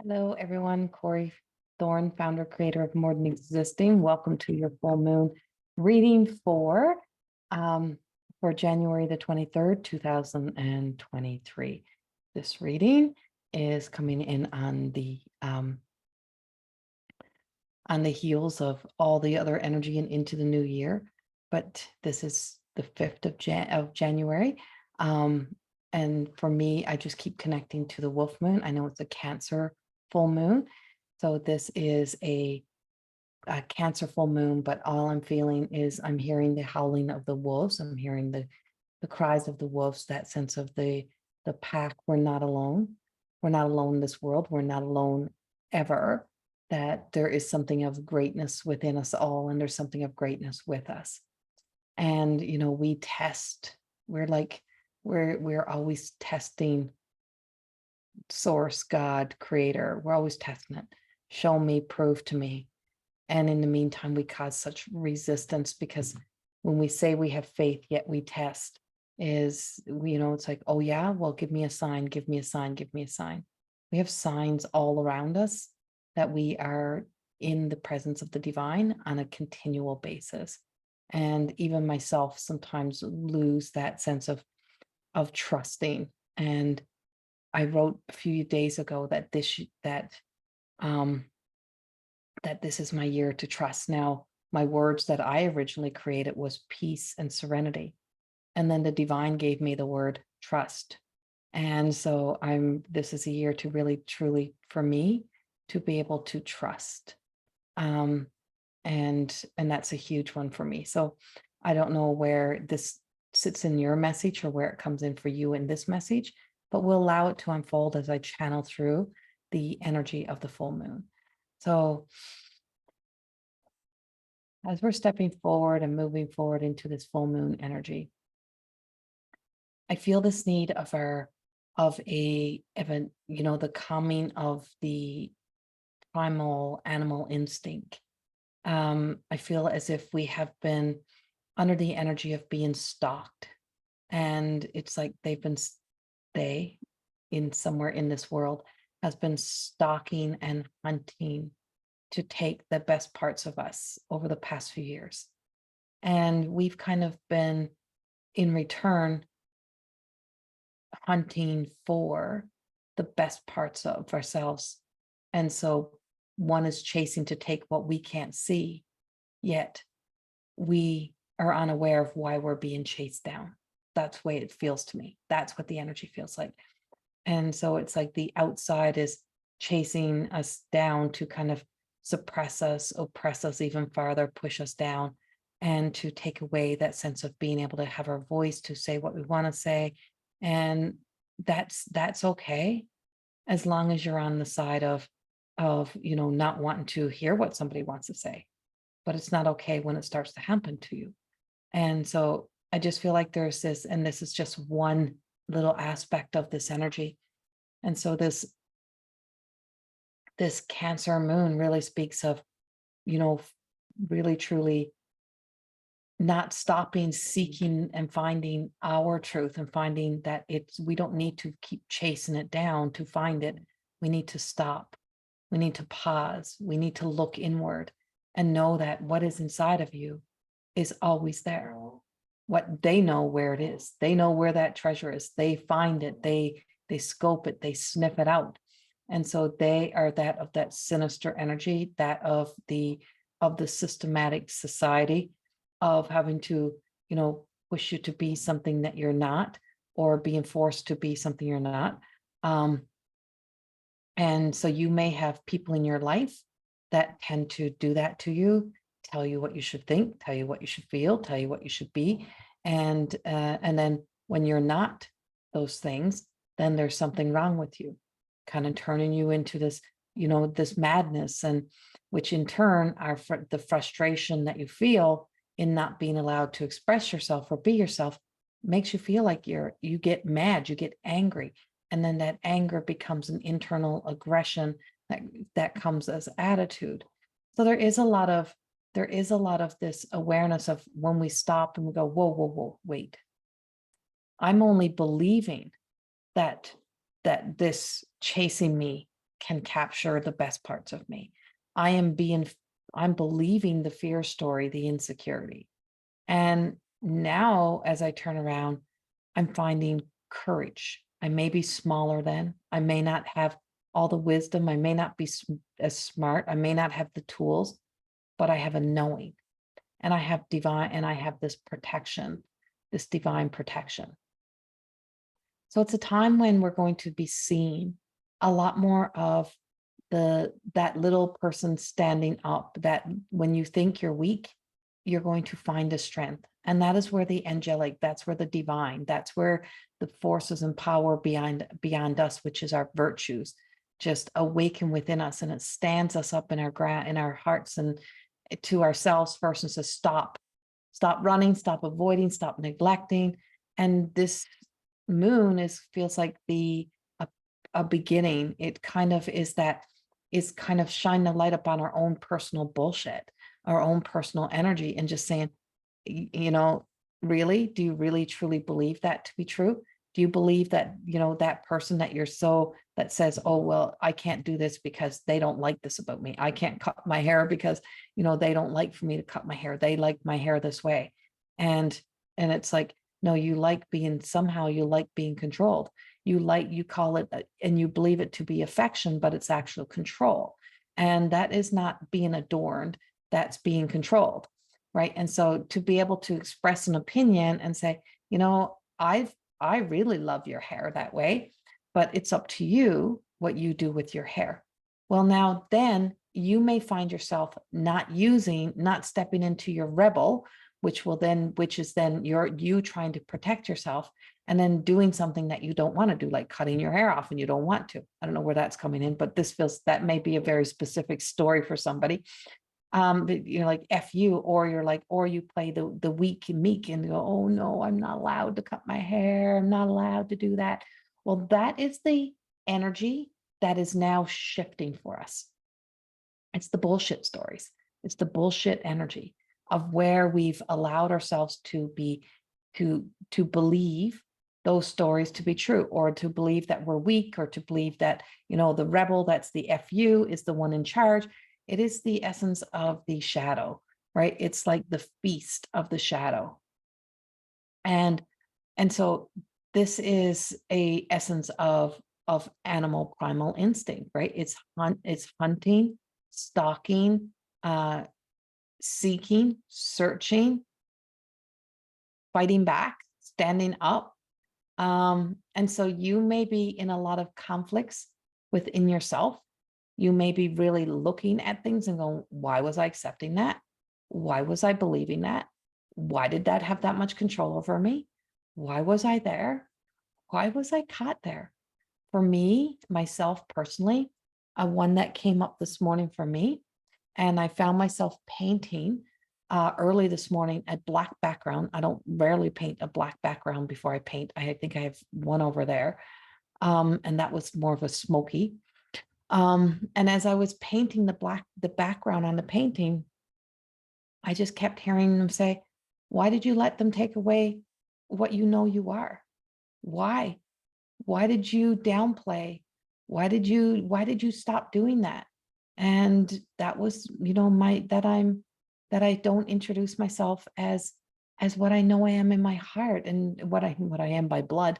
Hello, everyone. Corrie Thorne, founder, creator of More Than Existing. Welcome to your full moon reading for January the 23rd, 2023. This reading is coming in on the heels of all the other energy and into the new year. But this is the 5th of January. And for me, I just keep connecting to the wolf moon. I know it's a Cancer full moon. So this is a Cancer full moon, but all I'm feeling is I'm hearing the howling of the wolves. I'm hearing the cries of the wolves, that sense of the pack. We're not alone. We're not alone in this world. We're not alone ever. That there is something of greatness within us all, and there's something of greatness with us. And we test. We're always testing source, God, creator. We're always testing it. Show me, prove to me. And in the meantime, we cause such resistance because when we say we have faith, yet we test, it's like, oh yeah, well, give me a sign, give me a sign, give me a sign. We have signs all around us that we are in the presence of the divine on a continual basis. And even myself sometimes lose that sense of trusting. And I wrote a few days ago that this is my year to trust. Now, my words that I originally created was peace and serenity. And then the divine gave me the word trust. And so this is a year to really, truly, for me, to be able to trust. And that's a huge one for me. So I don't know where this sits in your message or where it comes in for you in this message, but we'll allow it to unfold as I channel through the energy of the full moon. So as we're stepping forward and moving forward into this full moon energy, I feel this need of the calming of the primal animal instinct. I feel as if we have been under the energy of being stalked, and it's like they in somewhere in this world has been stalking and hunting to take the best parts of us over the past few years. And we've kind of been in return hunting for the best parts of ourselves. And so one is chasing to take what we can't see, yet we are unaware of why we're being chased down. That's the way it feels to me. That's what the energy feels like. And so it's like the outside is chasing us down to kind of suppress us, oppress us even farther, push us down, and to take away that sense of being able to have our voice, to say what we want to say. And that's okay, as long as you're on the side of not wanting to hear what somebody wants to say. But it's not okay when it starts to happen to you. And so I just feel like there's this, and this is just one little aspect of this energy. And so this Cancer moon really speaks of, really truly not stopping, seeking and finding our truth, and finding that we don't need to keep chasing it down to find it. We need to stop. We need to pause. We need to look inward and know that what is inside of you is always there. What they know where it is. They know where that treasure is. They find it. They scope it. They sniff it out. And so they are that sinister energy, that of the systematic society of having to, push you to be something that you're not, or being forced to be something you're not. And so you may have people in your life that tend to do that to you, tell you what you should think, tell you what you should feel, tell you what you should be. And then when you're not those things, then there's something wrong with you, kind of turning you into this, this madness, and which in turn are the frustration that you feel in not being allowed to express yourself or be yourself makes you feel like you get mad, you get angry. And then that anger becomes an internal aggression that comes as attitude. So there is a lot of this awareness of when we stop and we go, whoa, wait. I'm only believing that this chasing me can capture the best parts of me. I'm believing the fear story, the insecurity. And now as I turn around, I'm finding courage. I may be smaller than, I may not have all the wisdom, I may not be as smart, I may not have the tools, but I have a knowing, and I have this protection, this divine protection. So it's a time when we're going to be seeing a lot more of that little person standing up, that when you think you're weak, you're going to find a strength. And that is where the angelic, that's where the divine, that's where the forces and power beyond us, which is our virtues, just awaken within us, and it stands us up in our hearts and to ourselves first, and says, stop running, stop avoiding, stop neglecting. And this moon feels like a beginning. It kind of is kind of shining a light upon our own personal bullshit, our own personal energy, and just saying, really, do you really truly believe that to be true? Do you believe that, that person that says, oh, well, I can't do this because they don't like this about me. I can't cut my hair because, they don't like for me to cut my hair. They like my hair this way. And it's like, no, you like being controlled. You call it, and you believe it to be affection, but it's actual control. And that is not being adorned. That's being controlled. Right. And so to be able to express an opinion and say, I really love your hair that way, but it's up to you what you do with your hair. Well, now then you may find yourself not stepping into your rebel, which is then you trying to protect yourself, and then doing something that you don't want to do, like cutting your hair off and you don't want to. I don't know where that's coming in, but that may be a very specific story for somebody. Like F you, or you play the weak and meek and go, oh no, I'm not allowed to cut my hair. I'm not allowed to do that. Well, that is the energy that is now shifting for us. It's the bullshit stories. It's the bullshit energy of where we've allowed ourselves to believe those stories to be true, or to believe that we're weak, or to believe that, the rebel, that's the FU, is the one in charge. It is the essence of the shadow, right? It's like the feast of the shadow. And so this is a essence of animal primal instinct, right? It's hunting, stalking, seeking, searching, fighting back, standing up. And so you may be in a lot of conflicts within yourself. You may be really looking at things and going, why was I accepting that? Why was I believing that? Why did that have that much control over me? Why was I there? Why was I caught there? For me, myself personally, one that came up this morning for me, and I found myself painting early this morning a black background. I don't rarely paint a black background before I paint. I think I have one over there. And that was more of a smoky. And as I was painting the background on the painting, I just kept hearing them say, why did you let them take away what you know you are? Why? Why did you downplay? Why did you stop doing that? And that was, that I don't introduce myself as what I know I am in my heart, and what I am by blood,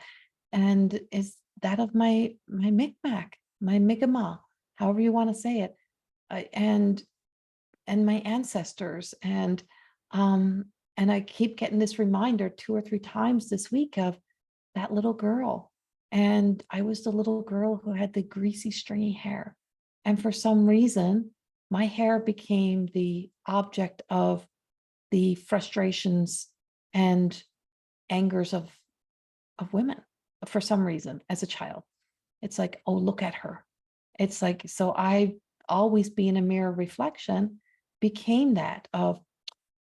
and is that of my Mi'kmaq, my Mi'kmaq, however you want to say it, and my ancestors, and I keep getting this reminder 2 or 3 times this week of that little girl. And I was the little girl who had the greasy, stringy hair. And for some reason, my hair became the object of the frustrations and angers of women for some reason as a child. It's like, oh, look at her. It's like, so I always being a mirror reflection became that of,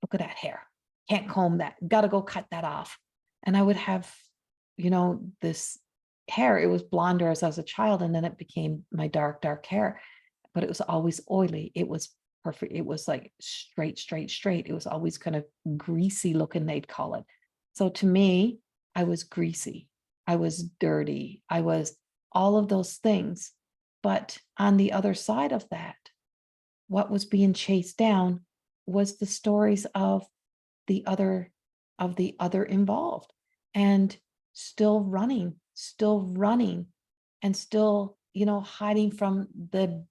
look at that hair. Can't comb that. Got to go cut that off. And I would have, this hair. It was blonder as I was a child, and then it became my dark hair. But it was always oily. It was perfect. It was like straight. It was always kind of greasy looking, they'd call it. So to me, I was greasy. I was dirty. I was all of those things. But on the other side of that, what was being chased down was the stories of the other involved, and still running, and still, hiding from the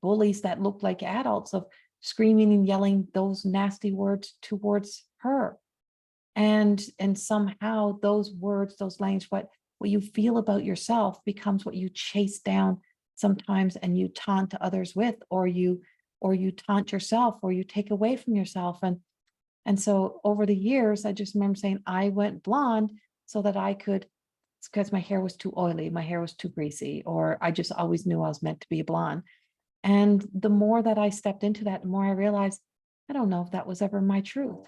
bullies that looked like adults, of screaming and yelling those nasty words towards her. And somehow those words, those language, what you feel about yourself becomes what you chase down sometimes, and you taunt to others with, or you taunt yourself, or you take away from yourself. And so over the years, I just remember saying I went blonde so that I could, it's because my hair was too oily, my hair was too greasy, or I just always knew I was meant to be a blonde. And the more that I stepped into that, the more I realized, I don't know if that was ever my truth.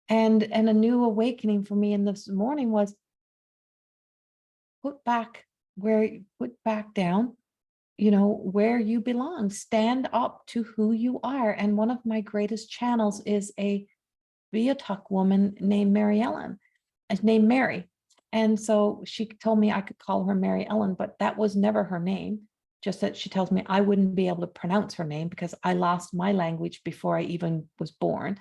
And a new awakening for me in this morning was put back down, where you belong, stand up to who you are. And one of my greatest channels is a Beatuck woman named Mary. And so she told me I could call her Mary Ellen, but that was never her name. Just that she tells me I wouldn't be able to pronounce her name because I lost my language before I even was born.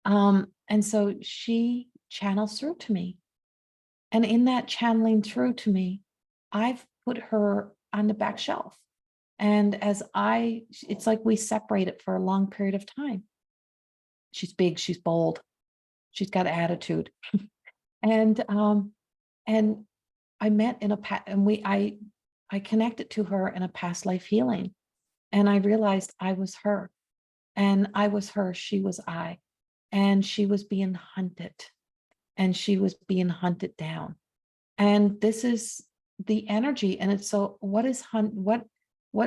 And so she channels through to me. And in that channeling through to me, I've put her on the back shelf. And it's like we separated for a long period of time. She's big, she's bold, she's got attitude. And I met in I connected to her in a past life healing. And I realized I was her. And I was her, she was I. And she was being hunted. And she was being hunted down. And this is the energy. And it's so, what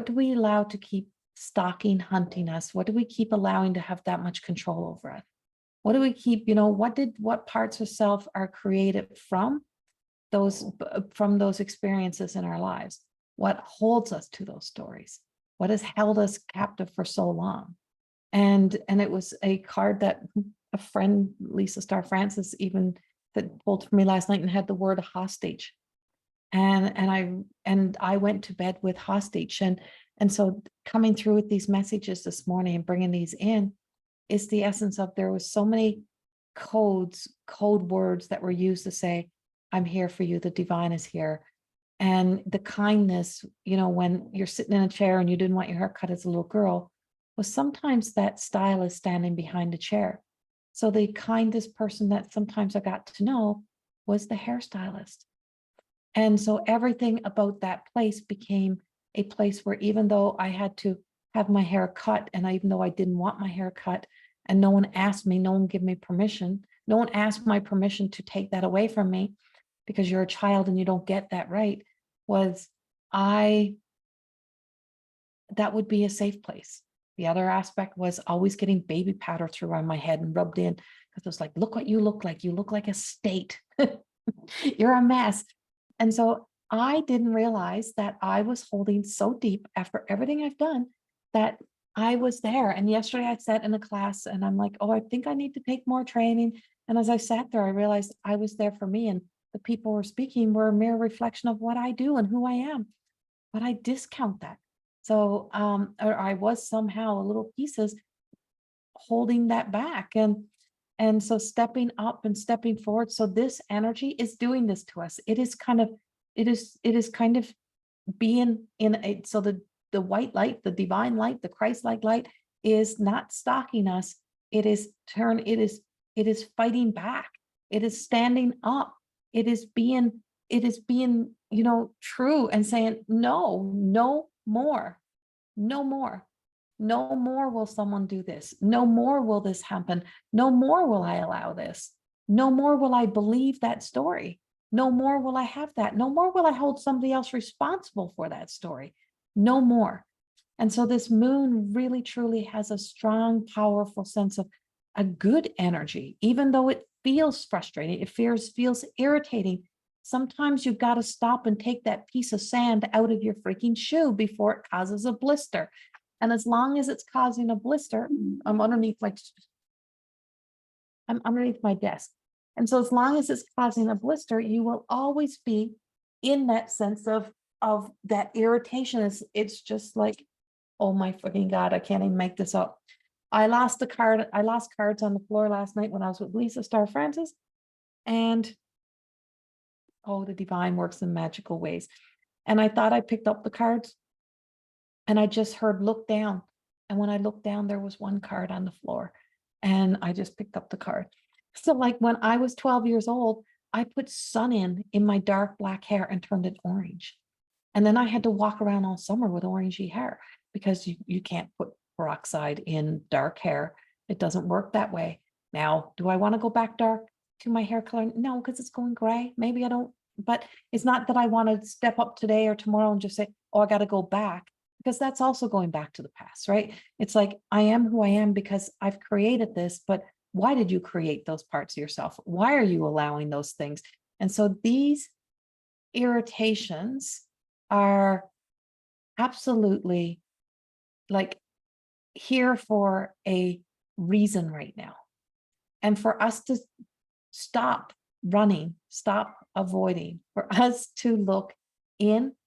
do we allow to keep stalking, hunting us? What do we keep allowing to have that much control over us? What do we keep, what parts of self are created from those experiences in our lives? What holds us to those stories? What has held us captive for so long? And it was a card that a friend, Lisa Starr Francis, even that pulled for me last night, and had the word hostage. And I went to bed with hostage. And so coming through with these messages this morning and bringing these in is the essence of, there was so many code words that were used to say, I'm here for you, the divine is here. And the kindness, when you're sitting in a chair and you didn't want your hair cut as a little girl, was sometimes that stylist standing behind a chair. So the kindest person that sometimes I got to know was the hairstylist. And so everything about that place became a place where, even though I had to have my hair cut, and even though I didn't want my hair cut, and no one asked me, no one gave me permission, no one asked my permission to take that away from me, because you're a child and you don't get that right, that would be a safe place. The other aspect was always getting baby powder through on my head and rubbed in, because it was like, look what you look like. You look like a state. You're a mess. And so I didn't realize that I was holding so deep after everything I've done, that I was there. And yesterday I sat in a class and I'm like, oh, I think I need to take more training. And as I sat there, I realized I was there for me. And the people who were speaking were a mere reflection of what I do and who I am. But I discount that. So or I was somehow a little pieces holding that back. And so stepping up and stepping forward. So this energy is doing this to us. It is kind of being in a, so the white light, the divine light, the Christ-like light is not stalking us. It is fighting back. It is standing up. It is being, true and saying, no more. No more will someone do this. No more will this happen. No more will I allow this. No more will I believe that story. No more will I have that. No more will I hold somebody else responsible for that story. No more. And so this moon really truly has a strong, powerful sense of a good energy, even though it feels frustrating, it feels irritating. Sometimes you've got to stop and take that piece of sand out of your freaking shoe before it causes a blister. And as long as it's causing a blister, I'm underneath my desk. And so as long as it's causing a blister, you will always be in that sense of of that irritation is, it's just like, oh my fucking God, I can't even make this up. I lost cards on the floor last night when I was with Lisa Star Francis, and oh, the divine works in magical ways. And I thought I picked up the cards, and I just heard look down. And when I looked down, there was one card on the floor, and I just picked up the card. So like when I was 12 years old, I put sun in my dark black hair and turned it orange. And then I had to walk around all summer with orangey hair because you can't put peroxide in dark hair. It doesn't work that way. Now, do I want to go back dark to my hair color? No, because it's going gray. Maybe I don't, but it's not that I want to step up today or tomorrow and just say, oh, I got to go back, because that's also going back to the past, right? It's like, I am who I am because I've created this, but why did you create those parts of yourself? Why are you allowing those things? And so these irritations are absolutely like here for a reason right now. And for us to stop running, stop avoiding, for us to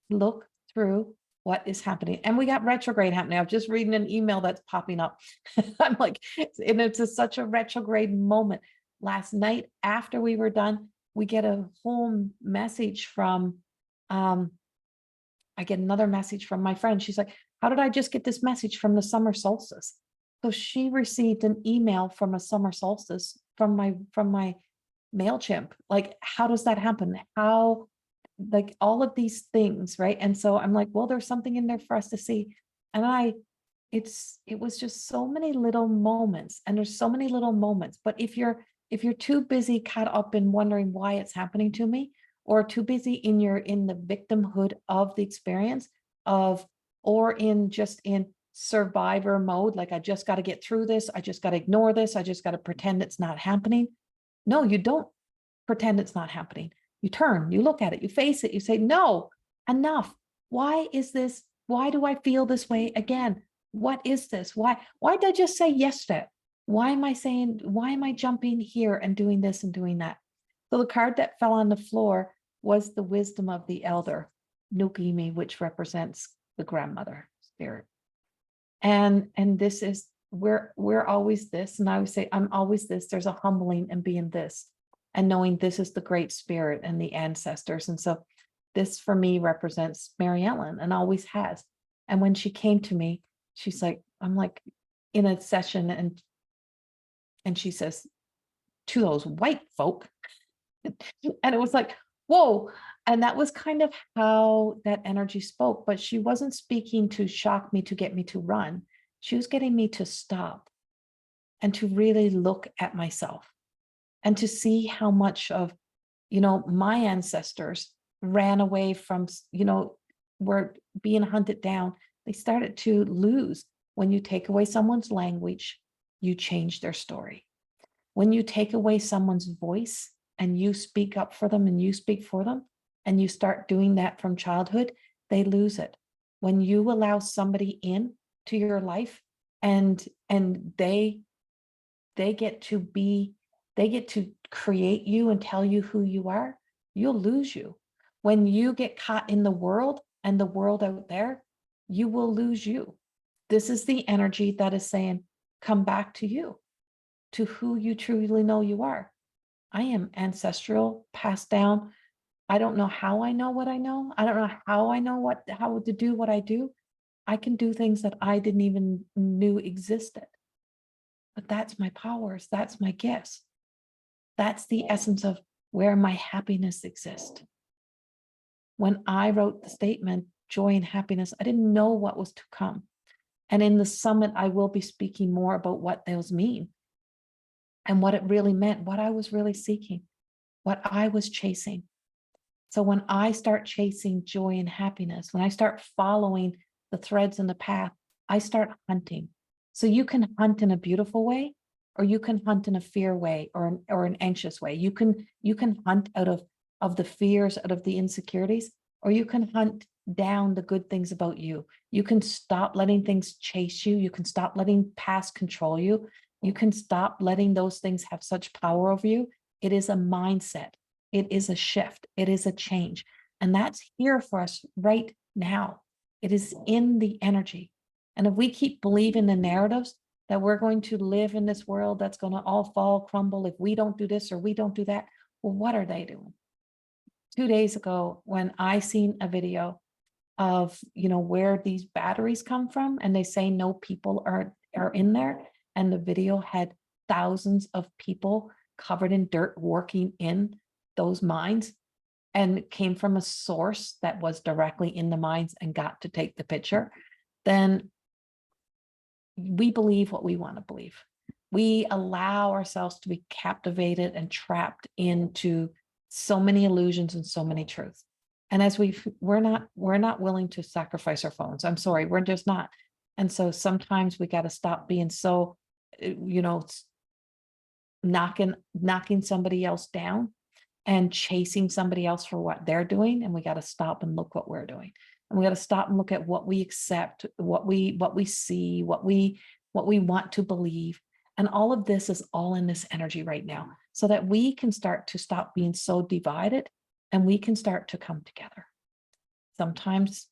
look through what is happening. And we got retrograde happening. I'm just reading an email that's popping up. I'm like, and it's such a retrograde moment. Last night, after we were done, we get a whole message from, I get another message from my friend. She's like, how did I just get this message from the summer solstice? So she received an email from a summer solstice from my MailChimp. Like, how does that happen? How, like all of these things, right? And so I'm like, well, there's something in there for us to see. And it was just so many little moments, and there's so many little moments. But if you're too busy caught up in wondering why it's happening to me, or too busy in the victimhood of the experience or in survivor mode, like I just got to get through this, I just got to ignore this, I just got to pretend it's not happening. No, you don't pretend it's not happening. You turn, you look at it, you face it, you say, no, enough. Why is this? Why do I feel this way again? What is this? Why did I just say yes to it? Why am I jumping here and doing this and doing that? So the card that fell on the floor was the wisdom of the elder, Nukimi, which represents the grandmother spirit. And this is, we're always this. And I would say, I'm always this. There's a humbling in being this, and knowing this is the great spirit and the ancestors. And so this for me represents Mary Ellen, and always has. And when she came to me, she's like, I'm like in a session, and she says, to those white folk. And it was like, whoa. And that was kind of how that energy spoke, but she wasn't speaking to shock me, to get me to run. She was getting me to stop and to really look at myself, and to see how much of, my ancestors ran away from, were being hunted down. They started to lose. When you take away someone's language, you change their story. When you take away someone's voice and you speak up for them and you speak for them, and you start doing that from childhood, they lose it. When you allow somebody in to your life and they get to create you and tell you who you are, you'll lose you. When you get caught in the world and the world out there, you will lose you. This is the energy that is saying, come back to you, to who you truly know you are. I am ancestral, passed down. I don't know how I know what I know. I don't know how I know how to do what I do. I can do things that I didn't even knew existed. But that's my powers. That's my gifts. That's the essence of where my happiness exists. When I wrote the statement, joy and happiness, I didn't know what was to come. And in the summit, I will be speaking more about what those mean and what it really meant, what I was really seeking, what I was chasing. So when I start chasing joy and happiness, when I start following the threads in the path, I start hunting. So you can hunt in a beautiful way, or you can hunt in a fear way, or an anxious way. You can hunt out of the fears, out of the insecurities, or you can hunt down the good things about you. You can stop letting things chase you. You can stop letting past control you. You can stop letting those things have such power over you. It is a mindset. It is a shift. It is a change. And that's here for us right now. It is in the energy. And if we keep believing the narratives that we're going to live in this world that's going to all fall, crumble if we don't do this or we don't do that, well, what are they doing? 2 days ago, when I seen a video of, where these batteries come from, and they say no people are in there, and the video had thousands of people covered in dirt working in those mines, and it came from a source that was directly in the mines and got to take the picture, then we believe what we want to believe. We allow ourselves to be captivated and trapped into so many illusions and so many truths. And as we're not willing to sacrifice our phones. I'm sorry, we're just not. And so sometimes we got to stop being so, knocking somebody else down and chasing somebody else for what they're doing. And we got to stop and look what we're doing. And we got to stop and look at what we accept, what we see, what we want to believe. And all of this is all in this energy right now, so that we can start to stop being so divided and we can start to come together. Sometimes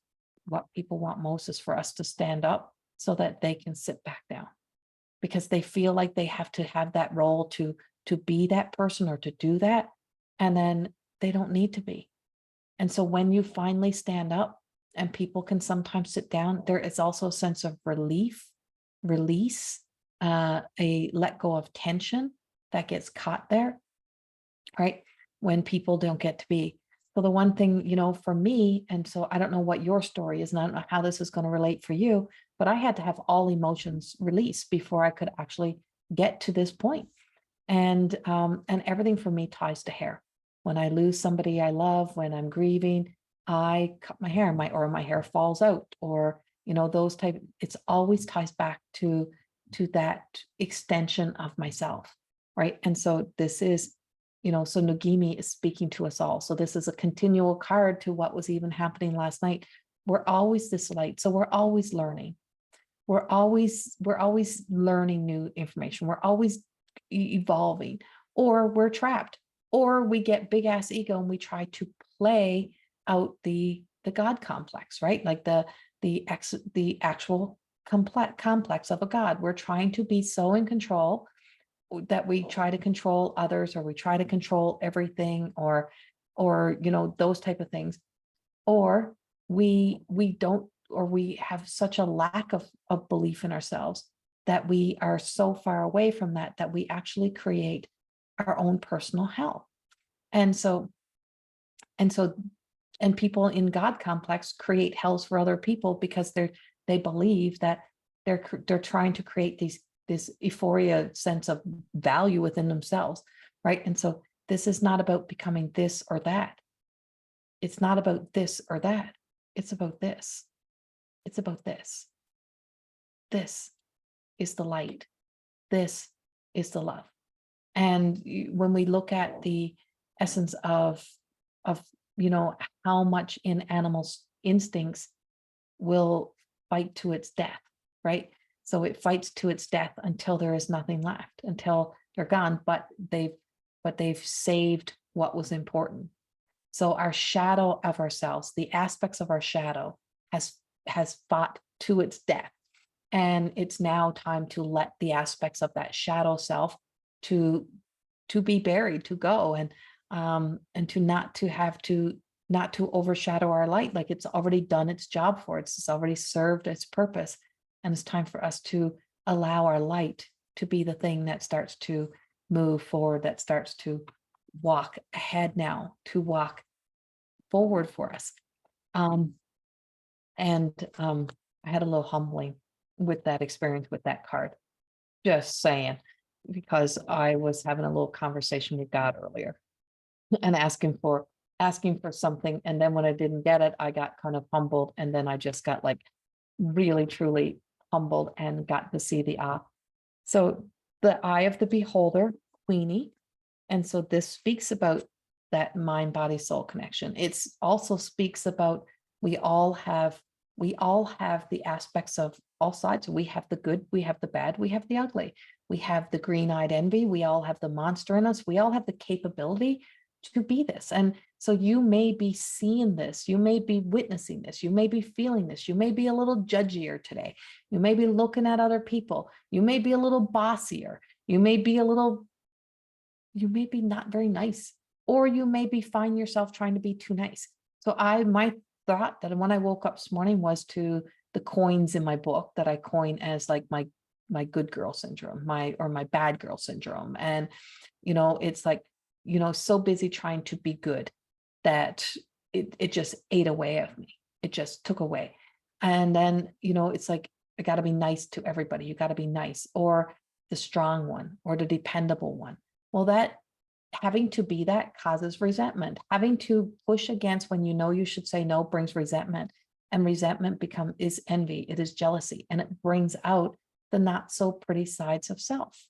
what people want most is for us to stand up so that they can sit back down, because they feel like they have to have that role to be that person or to do that. And then they don't need to be. And so when you finally stand up and people can sometimes sit down, there is also a sense of release, a let go of tension that gets caught there, right? When people don't get to be. So the one thing, for me, and so I don't know what your story is, and I don't know how this is going to relate for you, but I had to have all emotions released before I could actually get to this point. And everything for me ties to hair. When I lose somebody I love, when I'm grieving, I cut my hair, my hair falls out, or those type. It's always ties back to that extension of myself, right? And so this is, so Nagini is speaking to us all. So this is a continual card to what was even happening last night. We're always this light, so we're always learning. We're always learning new information. We're always evolving, or we're trapped, or we get big ass ego and we try to play out the God complex, right? Like the actual complex of a God. We're trying to be so in control that we try to control others, or we try to control everything, or those type of things, or we don't, or we have such a lack of belief in ourselves that we are so far away from that we actually create our own personal hell. And people in God complex create hells for other people because they believe that they're trying to create this euphoria sense of value within themselves, right? And so this is not about becoming this or that. It's not about this or that. It's about this. It's about this. This is the light. This is the love. And when we look at the essence of how much in animals' instincts will fight to its death, right? So it fights to its death until there is nothing left, until they're gone, but they've saved what was important. So our shadow of ourselves, the aspects of our shadow has fought to its death. And it's now time to let the aspects of that shadow self to be buried, to go, and to not to overshadow our light. Like it's already done its job for us. It's already served its purpose. And it's time for us to allow our light to be the thing that starts to move forward, that starts to walk ahead now, to walk forward for us. I had a little humbling with that experience with that card. Just saying, because I was having a little conversation with God earlier and asking for something. And then when I didn't get it, I got kind of humbled. And then I just got like really, truly humbled and got to see the eye. So the eye of the beholder, Queenie. And so this speaks about that mind, body, soul connection. It's also speaks about we all have the aspects of all sides. We have the good, we have the bad, we have the ugly, we have the green-eyed envy, we all have the monster in us, we all have the capability to be this. And so you may be seeing this, you may be witnessing this, you may be feeling this, you may be a little judgier today, you may be looking at other people, you may be a little bossier, you may be not very nice, or you may be find yourself trying to be too nice. So my thought that when I woke up this morning was to the coins in my book that I coin as like my good girl syndrome, my bad girl syndrome. And, it's like, so busy trying to be good that it just ate away at me. It just took away. And then, it's like, I got to be nice to everybody. You got to be nice, or the strong one, or the dependable one. Well, that having to be that causes resentment. Having to push against when you should say no brings resentment, and resentment is envy. It is jealousy, and it brings out the not so pretty sides of self,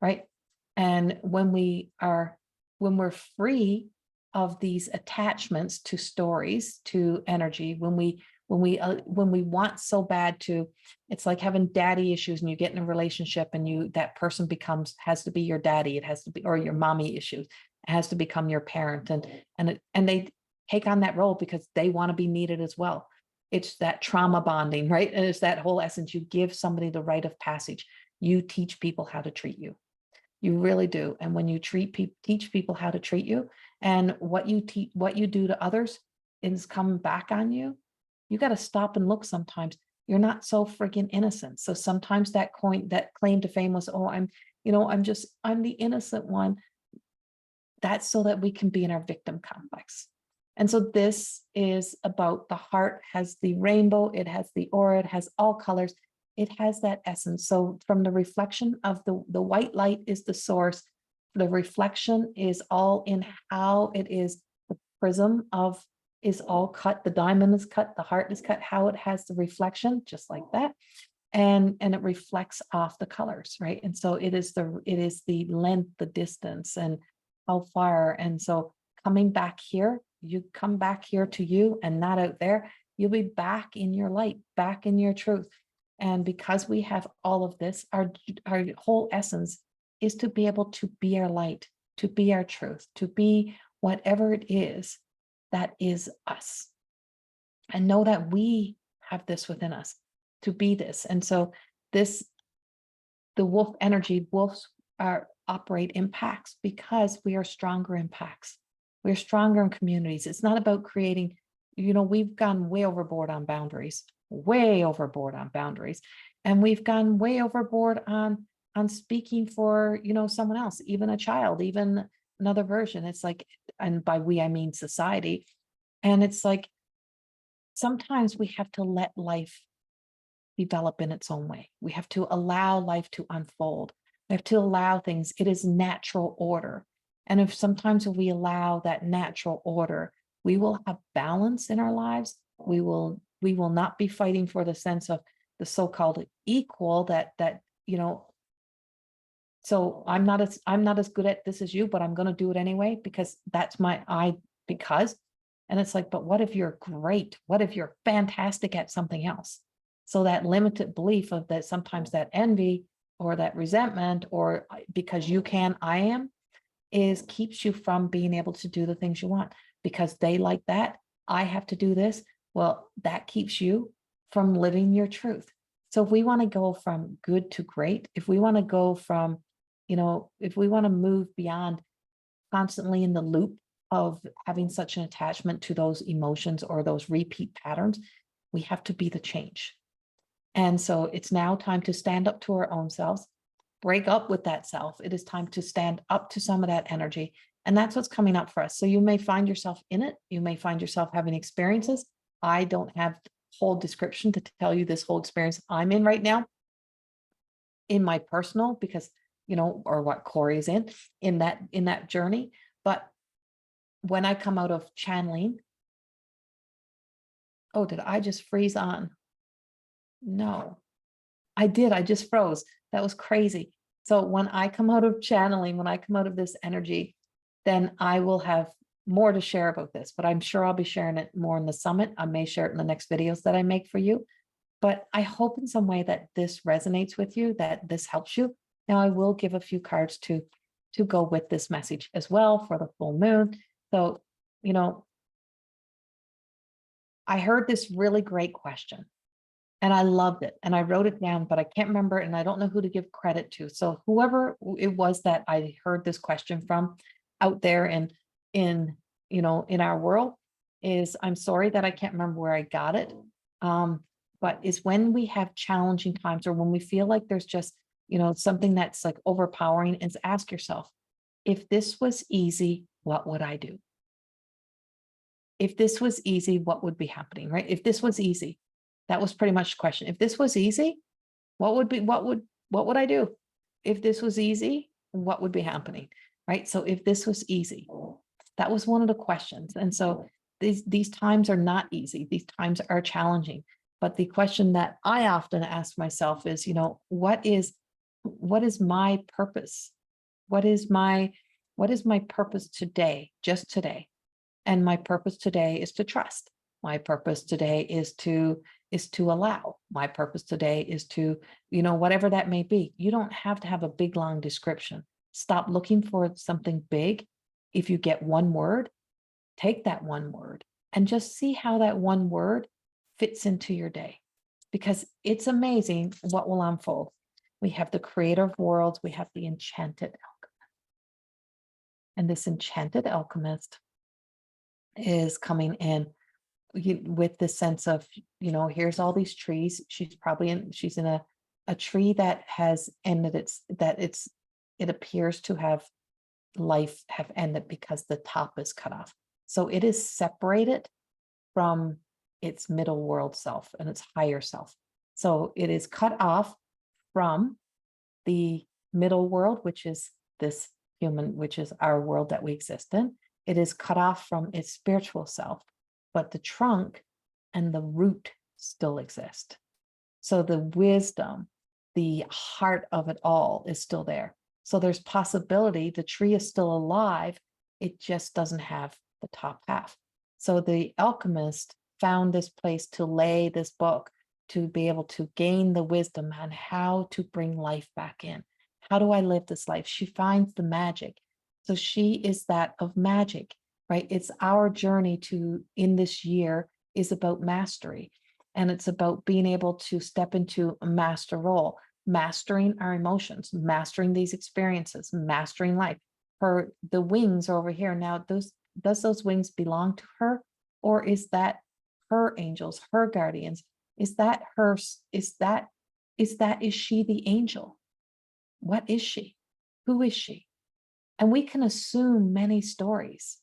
right? And when we're free of these attachments to stories, to energy, when we want so bad to, it's like having daddy issues, and you get in a relationship and that person has to be your daddy. It has to be, or your mommy issues. It has to become your parent, and they take on that role because they want to be needed as well. It's that trauma bonding, right? And it's that whole essence. You give somebody the rite of passage. You teach people how to treat you. You really do. And when you teach people how to treat you, and what you do to others is come back on you, you got to stop and look sometimes. You're not so freaking innocent. So sometimes that claim to fame was, oh, I'm the innocent one. That's so that we can be in our victim complex. And so this is about the heart has the rainbow, it has the aura, it has all colors, it has that essence. So from the reflection of the white light is the source. The reflection is all in how it is, the prism is all cut, the diamond is cut, the heart is cut, how it has the reflection, just like that. And it reflects off the colors, right? And so it is the length, the distance, and how far. And so coming back here, you come back here to you and not out there, you'll be back in your light, back in your truth. And because we have all of this, our whole essence is to be able to be our light, to be our truth, to be whatever it is that is us. And know that we have this within us to be this. And so the wolf energy, wolves operate in packs because we are stronger in packs. We're stronger in communities. It's not about creating, we've gone way overboard on boundaries, and we've gone way overboard on speaking for, someone else, even a child, even another version. It's like, and by we, I mean society. And it's like, sometimes we have to let life develop in its own way. We have to allow life to unfold. We have to allow things. It is natural order. And if we allow that natural order, we will have balance in our lives. We will not be fighting for the sense of the so-called equal that. So I'm not as good at this as you, but I'm going to do it anyway because that's and it's like, but what if you're great? What if you're fantastic at something else? So that limited belief of that, sometimes that envy or that resentment, or because you can, I am, keeps you from being able to do the things you want because they like that. I have to do this. Well, that keeps you from living your truth. So if we want to go from good to great, if we want to go from, if we want to move beyond constantly in the loop of having such an attachment to those emotions or those repeat patterns, we have to be the change. And so it's now time to stand up to our own selves, break up with that self. It is time to stand up to some of that energy. And that's what's coming up for us. So you may find yourself in it. You may find yourself having experiences. I don't have the whole description to tell you this whole experience I'm in right now in my personal, because, or what Corrie is in that journey. But when I come out of channeling, oh, did I just freeze on? No, I did. I just froze. That was crazy. So when I come out of channeling, when I come out of this energy, then I will have more to share about this, but I'm sure I'll be sharing it more in the summit. I may share it in the next videos that I make for you, but I hope in some way that this resonates with you, that this helps you. Now I will give a few cards to to go with this message as well for the full moon. So, you know, I heard this really great question and I loved it and I wrote it down, but I can't remember and I don't know who to give credit to. So whoever it was that I heard this question from out there in in our world is, I'm sorry that I can't remember where I got it. But is when we have challenging times or when we feel like there's just, something that's like overpowering, is ask yourself, if this was easy, what would I do? If this was easy, what would be happening, right? If this was easy, that was pretty much the question. If this was easy, what would I do? If this was easy, what would be happening, right? So if this was easy, that was one of the questions. And so these times are not easy. These times are challenging. But the question that I often ask myself is, what is my purpose? What is my purpose today, just today? And my purpose today is to trust. My purpose today is to allow. My purpose today is to, whatever that may be. You don't have to have a big, long description. Stop looking for something big. If you get one word, take that one word and just see how that one word fits into your day, because it's amazing what will unfold. We have the creator of worlds. We have the enchanted alchemist. And this enchanted alchemist is coming in with the sense of, here's all these trees. She's in a tree that has ended it appears to have ended because the top is cut off. So it is separated from its middle world self and its higher self. So it is cut off from the middle world, which is this human, which is our world that we exist in. It is cut off from its spiritual self, but the trunk and the root still exist. So the wisdom, the heart of it all is still there. So there's possibility the tree is still alive. It just doesn't have the top half. So the alchemist found this place to lay this book, to be able to gain the wisdom on how to bring life back in. How do I live this life? She finds the magic. So she is that of magic, right? It's our journey in this year is about mastery. And it's about being able to step into a master role, mastering our emotions, mastering these experiences, mastering life. The wings are over here. Now, does those wings belong to her? Or is that her angels, her guardians? Is she the angel? What is she? Who is she? And we can assume many stories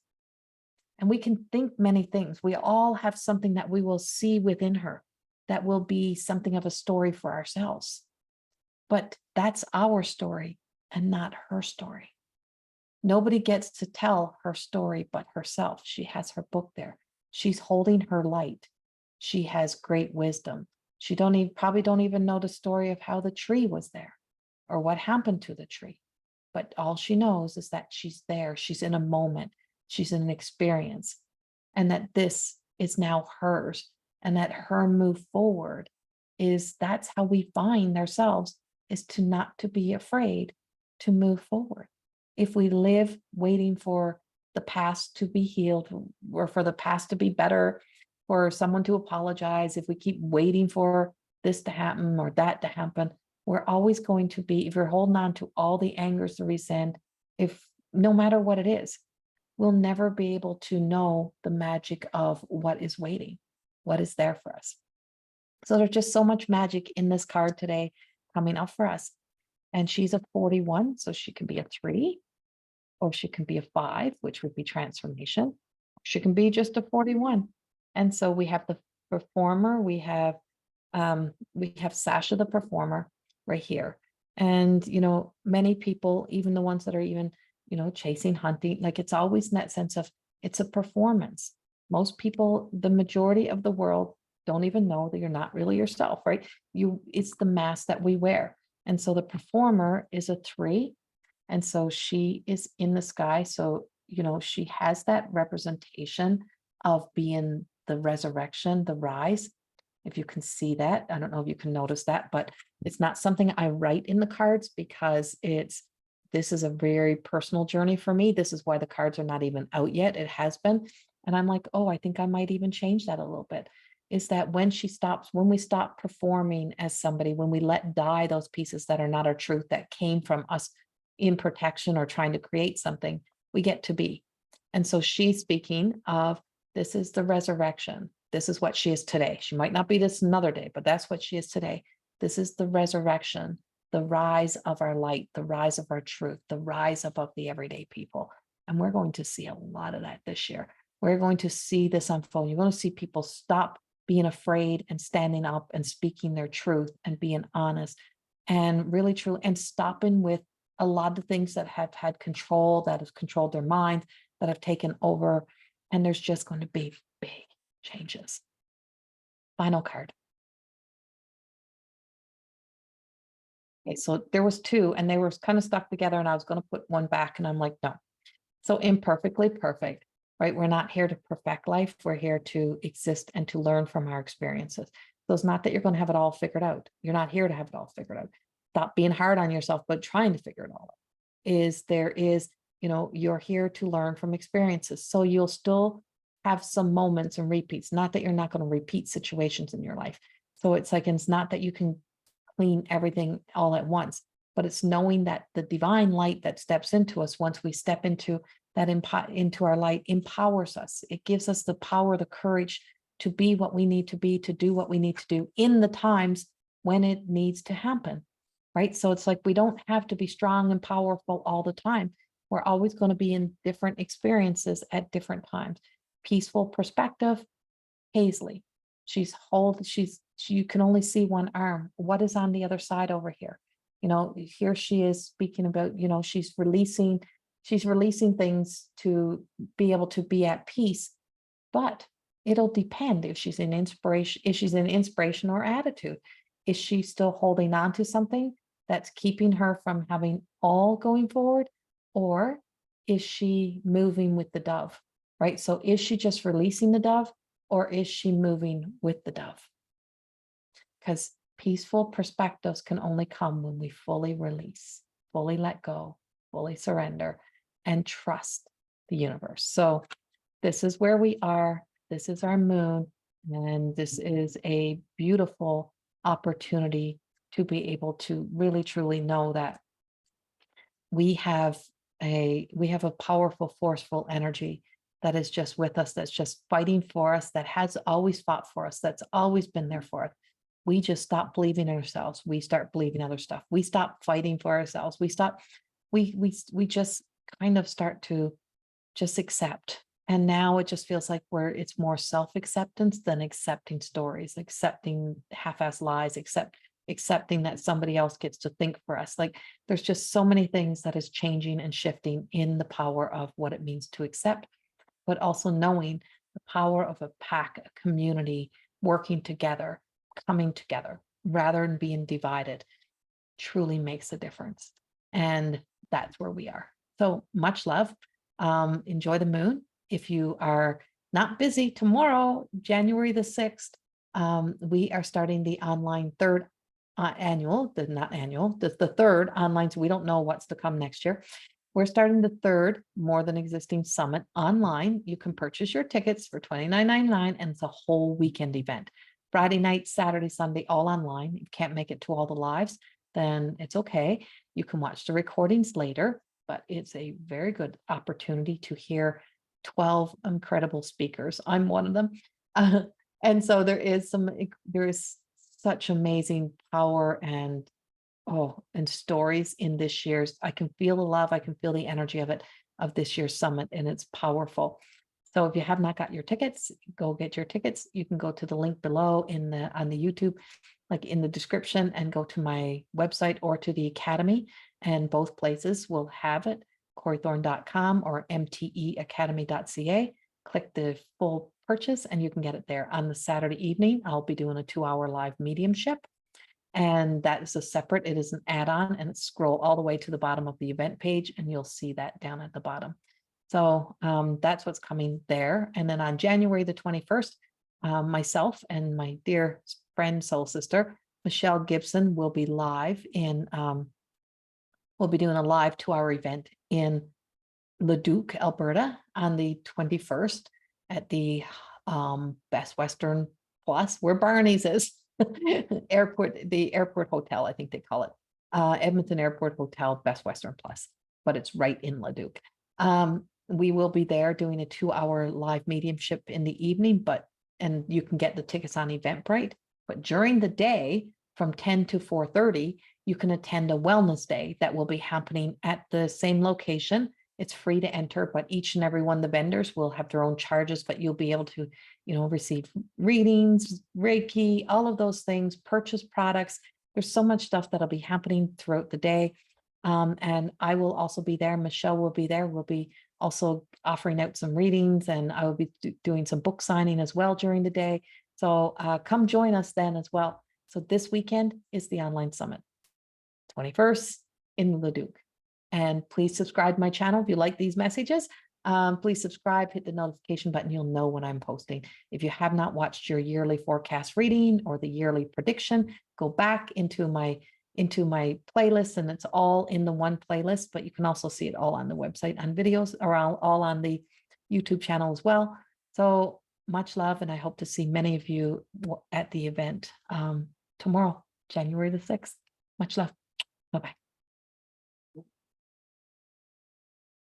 and we can think many things. We all have something that we will see within her that will be something of a story for ourselves. But that's our story and not her story. Nobody gets to tell her story but herself. She has her book there. She's holding her light. She has great wisdom. She probably don't even know the story of how the tree was there or what happened to the tree. But all she knows is that she's there. She's in a moment. She's in an experience. And that this is now hers. And that her move forward that's how we find ourselves, is to not to be afraid to move forward. If we live waiting for the past to be healed or for the past to be better, for someone to apologize, if we keep waiting for this to happen or that to happen, we're always going to be, if you're holding on to all the angers, the resent, no matter what it is, we'll never be able to know the magic of what is waiting, what is there for us. So there's just so much magic in this card today coming up for us. And she's a 41, so she can be a 3, or she can be a 5, which would be transformation. She can be just a 41. And so we have the performer, we have Sasha the performer right here. And, many people, even the ones that are even, chasing, hunting, like it's always in that sense of it's a performance. Most people, the majority of the world, don't even know that you're not really yourself, right? It's the mask that we wear. And so the performer is a 3. And so she is in the sky. So, she has that representation of being the resurrection, the rise. If you can see that, I don't know if you can notice that, but it's not something I write in the cards because it's this is a very personal journey for me. This is why the cards are not even out yet. It has been. And I'm like, oh, I think I might even change that a little bit. Is that when we stop performing as somebody, when we let die those pieces that are not our truth, that came from us in protection or trying to create something, we get to be. And so she's speaking of, this is the resurrection. This is what she is today. She might not be this another day, but that's what she is today. This is the resurrection, the rise of our light, the rise of our truth, the rise above the everyday people. And we're going to see a lot of that this year. We're going to see this unfold. You're going to see people stop being afraid and standing up and speaking their truth and being honest and really truly, and stopping with a lot of things that have had control, that have controlled their mind, that have taken over. And there's just going to be big changes. Final card. Okay, so there was two and they were kind of stuck together and I was going to put one back and I'm like, no. So imperfectly perfect, right? We're not here to perfect life. We're here to exist and to learn from our experiences. So it's not that you're going to have it all figured out. You're not here to have it all figured out. Stop being hard on yourself, but trying to figure it all out. There is, you're here to learn from experiences. So you'll still have some moments and repeats, not that you're not going to repeat situations in your life. So it's like, it's not that you can clean everything all at once, but it's knowing that the divine light that steps into us, once we step into that, into our light, empowers us. It gives us the power, the courage to be what we need to be, to do what we need to do in the times when it needs to happen, right? So it's like, we don't have to be strong and powerful all the time. We're always going to be in different experiences at different times. Peaceful perspective, Paisley. You can only see one arm. What is on the other side over here? Here she is speaking about, she's releasing things to be able to be at peace, but it'll depend if she's in inspiration or attitude. Is she still holding on to something that's keeping her from having all going forward? Or is she moving with the dove, right? So is she just releasing the dove or is she moving with the dove? Because peaceful perspectives can only come when we fully release, fully let go, fully surrender, and trust the universe. So this is where we are. This is our moon. And this is a beautiful opportunity to be able to really, truly know that we have a powerful, forceful energy that is just with us, that's just fighting for us, that has always fought for us, that's always been there for us. We just stop believing in ourselves. We start believing other stuff. We stop fighting for ourselves. We just kind of start to just accept. And now it just feels like it's more self-acceptance than accepting stories, accepting half-ass lies, accepting that somebody else gets to think for us. Like, there's just so many things that is changing and shifting in the power of what it means to accept, but also knowing the power of a pack, a community, working together, coming together rather than being divided truly makes a difference. And that's where we are. So much love. Enjoy the moon. If you are not busy tomorrow, January the 6th, we are starting the online third the third online. So we don't know what's to come next year. We're starting the third More Than Existing Summit online. You can purchase your tickets for $29.99 and it's a whole weekend event. Friday night, Saturday, Sunday, all online. If you can't make it to all the lives, then it's okay. You can watch the recordings later, but it's a very good opportunity to hear 12 incredible speakers. I'm one of them. And so there is such amazing power and stories in this year's. I can feel the love, I can feel the energy of this year's summit, and it's powerful. So if you have not got your tickets, go get your tickets. You can go to the link below on the YouTube, like in the description, and go to my website or to the Academy, and both places will have it, corriethorne.com or mteacademy.ca. Click the full purchase and you can get it there. On the Saturday evening, I'll be doing a 2-hour live mediumship. And that is it is an add-on, and scroll all the way to the bottom of the event page and you'll see that down at the bottom. So that's what's coming there. And then on January the 21st, myself and my dear friend, soul sister, Michelle Gibson, will be live in we'll be doing a live 2-hour event in Leduc, Alberta on the 21st at the Best Western Plus, where Barney's is. The airport hotel, I think they call it. Edmonton Airport Hotel, Best Western Plus, but it's right in Leduc. We will be there doing a 2-hour live mediumship in the evening, and you can get the tickets on Eventbrite. But during the day, from 10 to 4:30, you can attend a wellness day that will be happening at the same location. It's free to enter, but each and every one of the vendors will have their own charges, but you'll be able to, receive readings, Reiki, all of those things, purchase products. There's so much stuff that'll be happening throughout the day. And I will also be there. Michelle will be there. We'll be also offering out some readings, and I will be doing some book signing as well during the day. So come join us then as well. So this weekend is the online summit, 21st in Leduc. And please subscribe to my channel if you like these messages. Please subscribe, hit the notification button. You'll know when I'm posting. If you have not watched your yearly forecast reading or the yearly prediction, go back into my playlist, and it's all in the one playlist, but you can also see it all on the website on videos, or all on the YouTube channel as well. So much love, and I hope to see many of you at the event tomorrow, January the 6th. Much love. Bye-bye.